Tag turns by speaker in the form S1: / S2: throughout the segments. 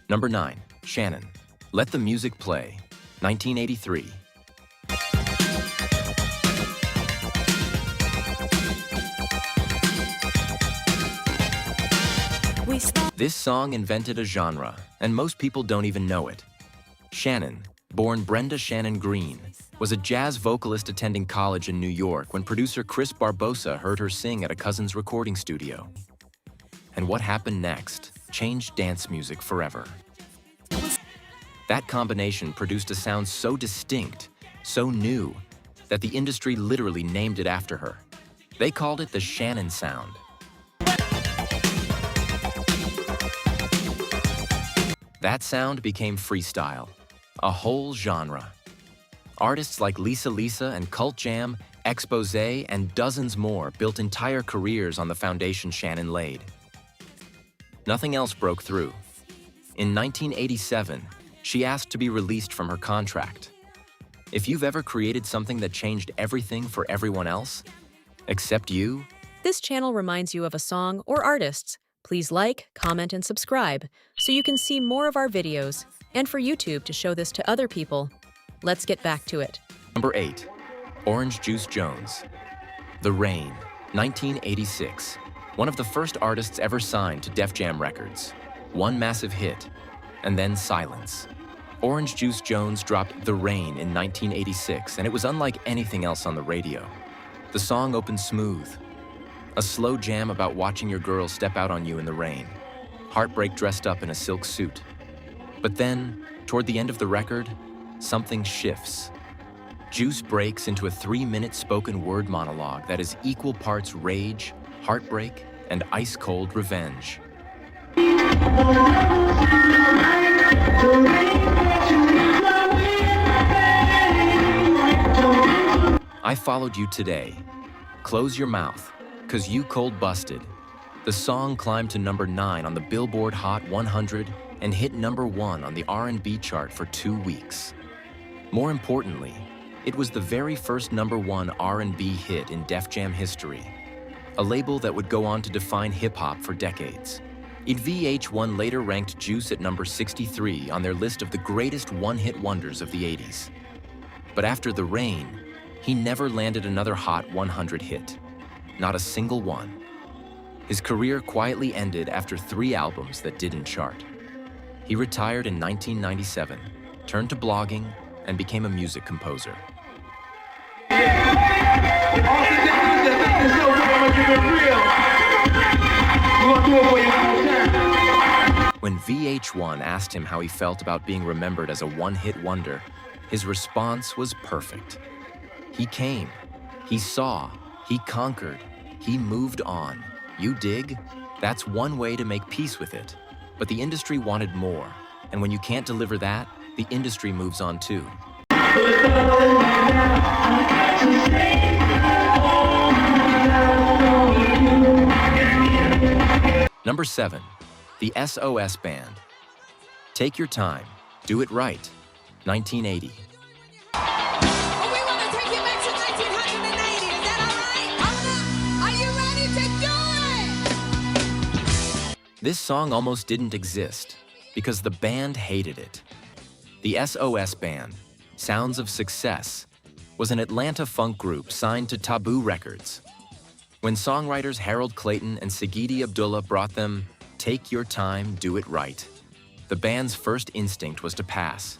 S1: Number 9. Shannon. Let the Music Play. 1983. This song invented a genre, and most people don't even know it. Shannon, born Brenda Shannon Green, was a jazz vocalist attending college in New York when producer Chris Barbosa heard her sing at a cousin's recording studio. And what happened next changed dance music forever. That combination produced a sound so distinct, so new, that the industry literally named it after her. They called it the Shannon sound. That sound became freestyle, a whole genre. Artists like Lisa Lisa and Cult Jam, Expose, and dozens more built entire careers on the foundation Shannon laid. Nothing else broke through. In 1987, she asked to be released from her contract. If you've ever created something that changed everything for everyone else, except you,
S2: this channel reminds you of a song or artists. Please like, comment, and subscribe so you can see more of our videos and for YouTube to show this to other people. Let's get back to it.
S1: Number 8. Orange Juice Jones. The Rain, 1986. One of the first artists ever signed to Def Jam Records. One massive hit, and then silence. Orange Juice Jones dropped The Rain in 1986, and it was unlike anything else on the radio. The song opened smooth. A slow jam about watching your girl step out on you in the rain. Heartbreak dressed up in a silk suit. But then, toward the end of the record, something shifts. Juice breaks into a 3-minute spoken word monologue that is equal parts rage, heartbreak, and ice-cold revenge. I followed you today. Close your mouth. 'Cause you cold busted. The song climbed to number 9 on the Billboard Hot 100 and hit number 1 on the R&B chart for 2 weeks. More importantly, it was the very first number 1 R&B hit in Def Jam history, a label that would go on to define hip-hop for decades. VH1 later ranked Juice at number 63 on their list of the greatest one-hit wonders of the 80s. But after The Rain, he never landed another Hot 100 hit. Not a single one. His career quietly ended after 3 albums that didn't chart. He retired in 1997, turned to blogging, and became a music composer. When VH1 asked him how he felt about being remembered as a one-hit wonder, his response was perfect. He came, he saw, he conquered, he moved on. You dig? That's one way to make peace with it. But the industry wanted more, and when you can't deliver that, the industry moves on too. Number 7. The SOS Band. Take Your Time, Do It Right, 1980. This song almost didn't exist because the band hated it. The SOS Band, Sounds of Success, was an Atlanta funk group signed to Taboo Records. When songwriters Harold Clayton and Sigidi Abdullah brought them Take Your Time, Do It Right, the band's first instinct was to pass.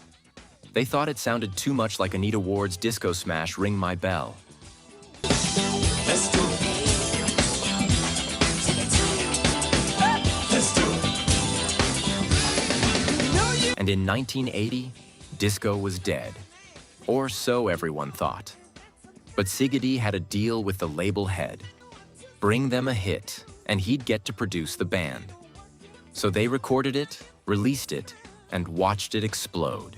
S1: They thought it sounded too much like Anita Ward's disco smash Ring My Bell. And in 1980, disco was dead. Or so everyone thought. But Sigidi had a deal with the label head. Bring them a hit, and he'd get to produce the band. So they recorded it, released it, and watched it explode.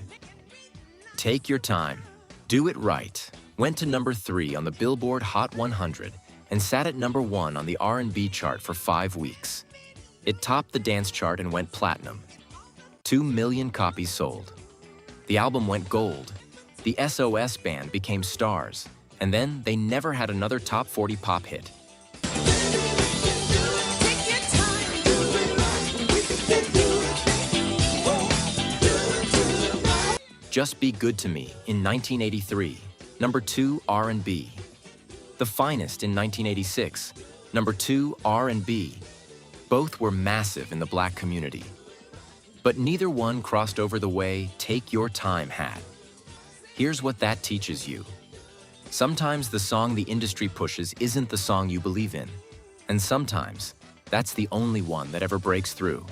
S1: Take Your Time, Do It Right went to number 3 on the Billboard Hot 100 and sat at number 1 on the R&B chart for 5 weeks. It topped the dance chart and went platinum. 2 million copies sold. The album went gold. The SOS Band became stars, and then they never had another top 40 pop hit. Just Be Good to Me in 1983, number 2 R&B. The Finest in 1986, number 2 R&B. Both were massive in the Black community. But neither one crossed over the way Take Your Time had. Here's what that teaches you. Sometimes the song the industry pushes isn't the song you believe in. And sometimes, that's the only one that ever breaks through.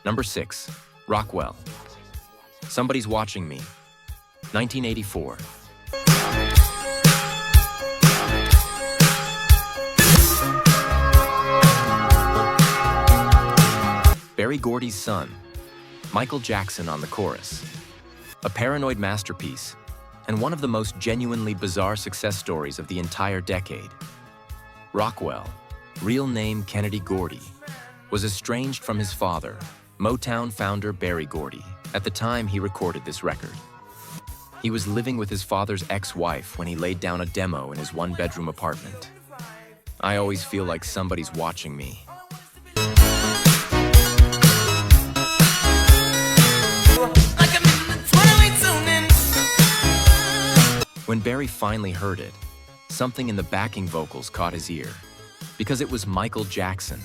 S1: Number 6, Rockwell. Somebody's Watching Me, 1984. Berry Gordy's son, Michael Jackson on the chorus. A paranoid masterpiece, and one of the most genuinely bizarre success stories of the entire decade. Rockwell, real name Kennedy Gordy, was estranged from his father, Motown founder Berry Gordy, at the time he recorded this record. He was living with his father's ex-wife when he laid down a demo in his one-bedroom apartment. I always feel like somebody's watching me. When Berry finally heard it, something in the backing vocals caught his ear, because it was Michael Jackson.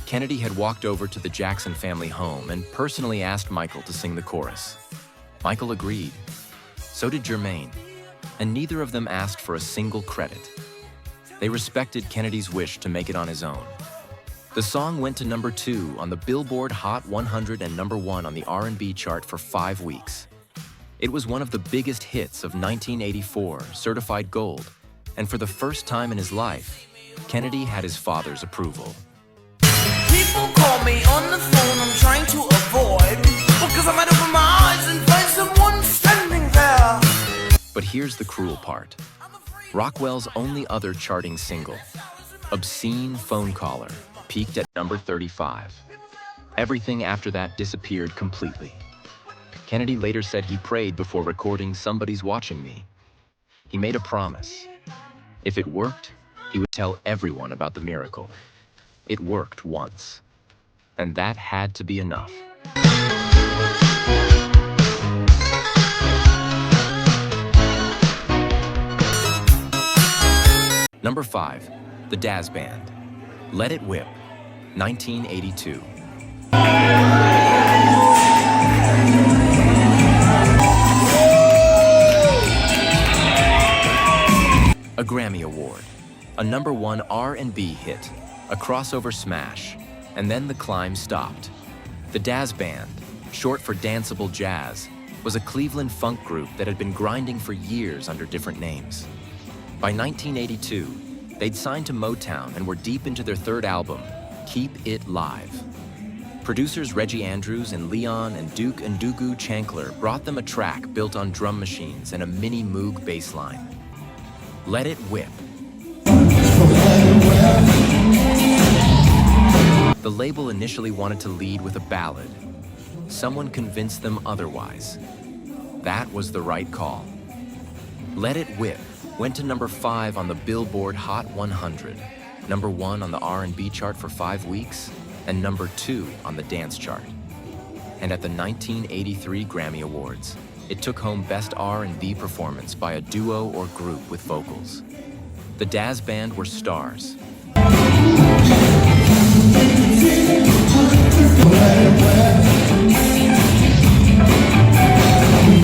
S1: Kennedy had walked over to the Jackson family home and personally asked Michael to sing the chorus. Michael agreed. So did Jermaine, and neither of them asked for a single credit. They respected Kennedy's wish to make it on his own. The song went to number 2 on the Billboard Hot 100 and number 1 on the R&B chart for 5 weeks. It was one of the biggest hits of 1984, certified gold, and for the first time in his life, Kennedy had his father's approval.
S3: People call me on the phone, I'm trying to avoid, because I might open my eyes and find someone standing there.
S1: But here's the cruel part. Rockwell's only other charting single, Obscene Phone Caller, peaked at number 35. Everything after that disappeared completely. Kennedy later said he prayed before recording Somebody's Watching Me. He made a promise. If it worked, he would tell everyone about the miracle. It worked once, and that had to be enough. Number 5, The Dazz Band, Let It Whip, 1982. A Grammy Award, a number 1 R&B hit, a crossover smash, and then the climb stopped. The Dazz Band, short for Danceable Jazz, was a Cleveland funk group that had been grinding for years under different names. By 1982, they'd signed to Motown and were deep into their 3rd album, Keep It Live. Producers Reggie Andrews and Leon and Duke and Ndugu Chancellor brought them a track built on drum machines and a mini Moog bass line. Let It Whip. The label initially wanted to lead with a ballad. Someone convinced them otherwise. That was the right call. Let It Whip went to number 5 on the Billboard Hot 100, number 1 on the R&B chart for 5 weeks, and number 2 on the dance chart. And at the 1983 Grammy Awards, it took home Best R&B Performance by a duo or group with vocals. The Dazz Band were stars.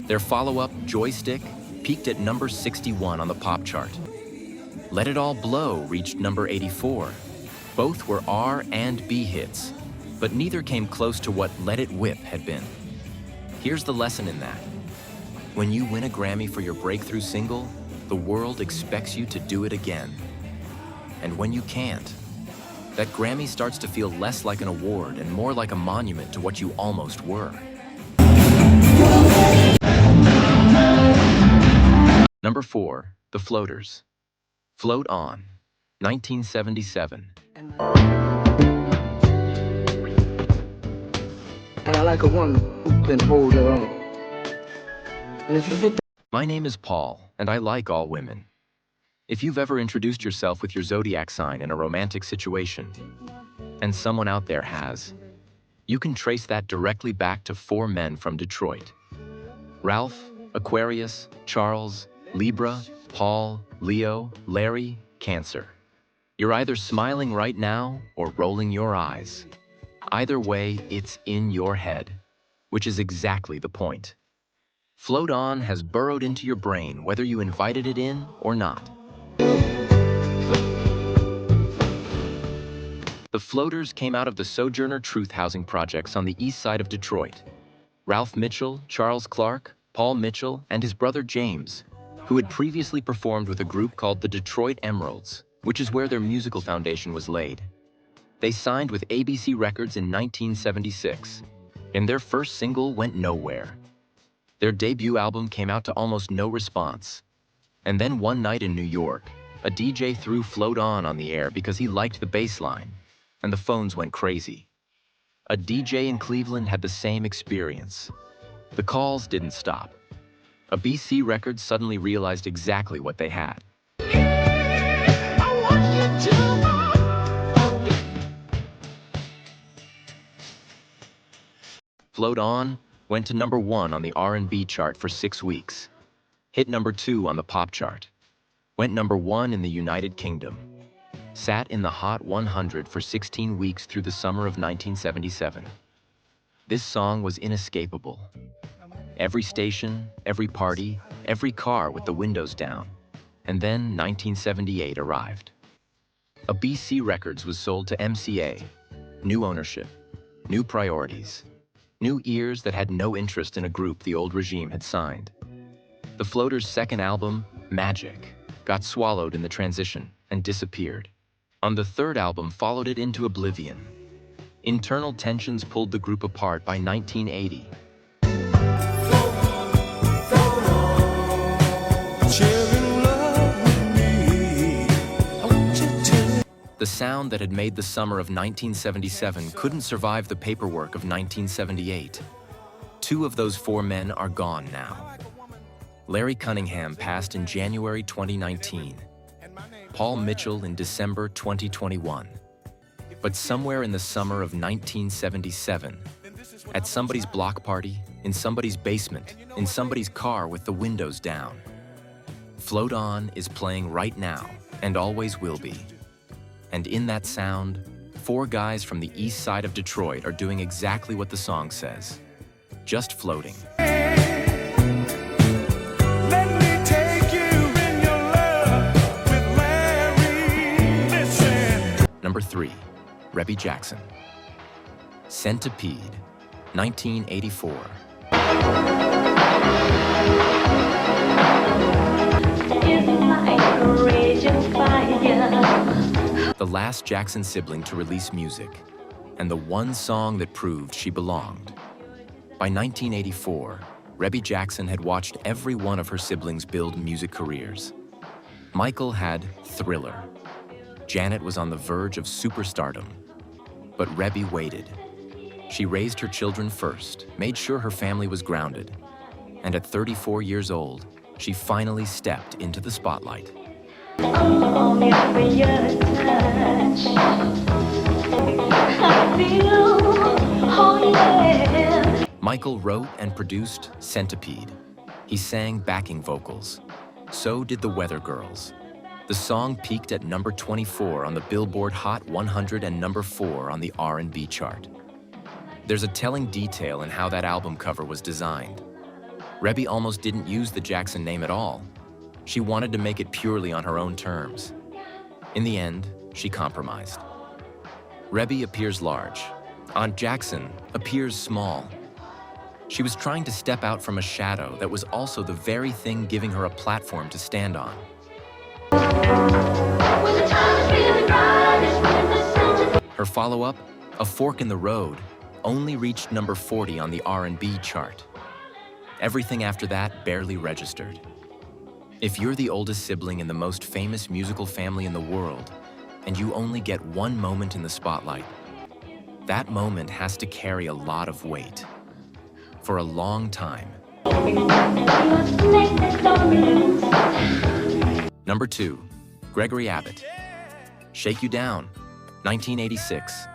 S1: Their follow-up, Joystick, peaked at number 61 on the pop chart. Let It All Blow reached number 84. Both were R&B hits, but neither came close to what Let It Whip had been. Here's the lesson in that. When you win a Grammy for your breakthrough single, the world expects you to do it again. And when you can't, that Grammy starts to feel less like an award and more like a monument to what you almost were. Number 4, The Floaters. Float On, 1977.
S4: And I like a woman who can hold her own. And if you get
S1: My name is Paul, and I like all women. If you've ever introduced yourself with your zodiac sign in a romantic situation, and someone out there has, you can trace that directly back to four men from Detroit. Ralph, Aquarius, Charles, Libra, Paul, Leo, Larry, Cancer. You're either smiling right now or rolling your eyes. Either way, it's in your head, which is exactly the point. Float On has burrowed into your brain whether you invited it in or not. The Floaters came out of the Sojourner Truth Housing projects on the east side of Detroit. Ralph Mitchell, Charles Clark, Paul Mitchell, and his brother James, who had previously performed with a group called the Detroit Emeralds, which is where their musical foundation was laid. They signed with ABC Records in 1976, and their first single went nowhere. Their debut album came out to almost no response. And then one night in New York, a DJ threw Float On the air because he liked the bass line, and the phones went crazy. A DJ in Cleveland had the same experience. The calls didn't stop. ABC Records suddenly realized exactly what they had. Float On went to #1 on the R&B chart for 6 weeks, hit #2 on the pop chart, went #1 in the United Kingdom, sat in the Hot 100 for 16 weeks through the summer of 1977. This song was inescapable. Every station, every party, every car with the windows down. And then 1978 arrived. ABC Records was sold to MCA, new ownership, new priorities, new ears that had no interest in a group the old regime had signed. The Floaters' second album, Magic, got swallowed in the transition and disappeared. On the third album followed it into oblivion. Internal tensions pulled the group apart by 1980. The sound that had made the summer of 1977 couldn't survive the paperwork of 1978. 2 of those 4 men are gone now. Larry Cunningham passed in January 2019. Paul Mitchell in December 2021. But somewhere in the summer of 1977, at somebody's block party, in somebody's basement, in somebody's car with the windows down, Float On is playing right now and always will be. And in that sound, 4 guys from the east side of Detroit are doing exactly what the song says, just floating.
S3: Let me take you in your love with Larry. Listen.
S1: #3, Rebby Jackson. Centipede, 1984. The last Jackson sibling to release music, and the one song that proved she belonged. By 1984, Rebby Jackson had watched every one of her siblings build music careers. Michael had Thriller. Janet was on the verge of superstardom. But Rebby waited. She raised her children first, made sure her family was grounded. And at 34 years old, she finally stepped into the spotlight. Michael wrote and produced Centipede. He sang backing vocals. So did the Weather Girls. The song peaked at #24 on the Billboard Hot 100 and #4 on the R&B chart. There's a telling detail in how that album cover was designed. Rebby almost didn't use the Jackson name at all. She wanted to make it purely on her own terms. In the end, she compromised. Rebby appears large. Aunt Jackson appears small. She was trying to step out from a shadow that was also the very thing giving her a platform to stand on. Her follow-up, A Fork in the Road, only reached #40 on the R&B chart. Everything after that barely registered. If you're the oldest sibling in the most famous musical family in the world, and you only get one moment in the spotlight, that moment has to carry a lot of weight. For a long time. #2, Gregory Abbott. Shake You Down, 1986.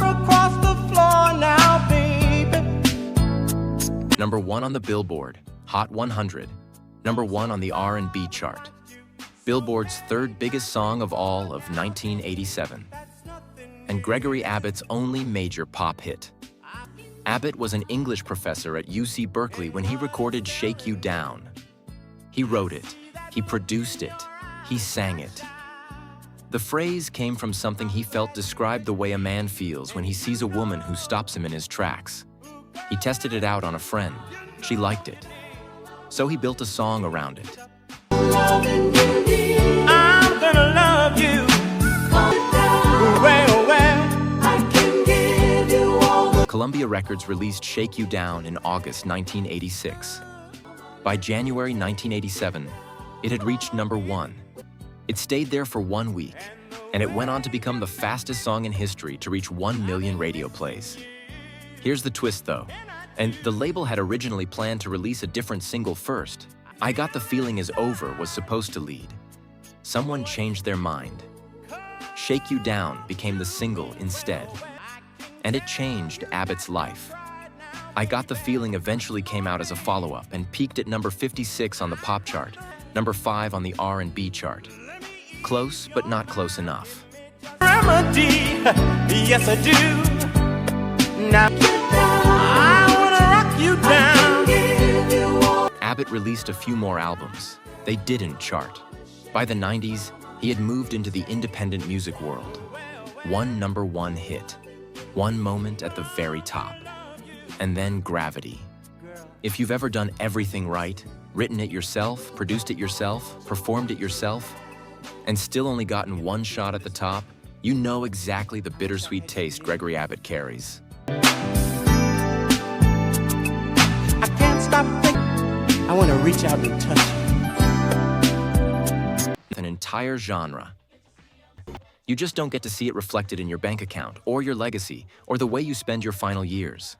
S3: Across the floor now, baby.
S1: Number 1 on the Billboard Hot 100. Number 1 on the R&B chart. Billboard's third biggest song of all of 1987. And Gregory Abbott's only major pop hit. Abbott was an English professor at UC Berkeley when he recorded Shake You Down. He wrote it, he produced it, he sang it. The phrase came from something he felt described the way a man feels when he sees a woman who stops him in his tracks. He tested it out on a friend. She liked it. So he built a song around it.
S3: I'm gonna love you.
S1: Columbia Records released Shake You Down in August 1986. By January 1987, it had reached number 1. It stayed there for 1 week, and it went on to become the fastest song in history to reach 1 million radio plays. Here's the twist though, and the label had originally planned to release a different single first. I Got the Feeling Is Over was supposed to lead. Someone changed their mind. Shake You Down became the single instead. And it changed Abbott's life. I Got the Feeling eventually came out as a follow-up and peaked at number 56 on the pop chart, number 5 on the R&B chart. Close, but not close enough.
S3: Remedy, yes I do. Now I wanna rock you down.
S1: Abbott released a few more albums. They didn't chart. By the 90s, he had moved into the independent music world. 1 number 1 hit. 1 moment at the very top. And then Gravity. If you've ever done everything right, written it yourself, produced it yourself, performed it yourself, and still only gotten 1 shot at the top, you know exactly the bittersweet taste Gregory Abbott carries.
S3: I can't stop thinking. I want to reach out and touch you.
S1: An entire genre. You just don't get to see it reflected in your bank account, or your legacy, or the way you spend your final years.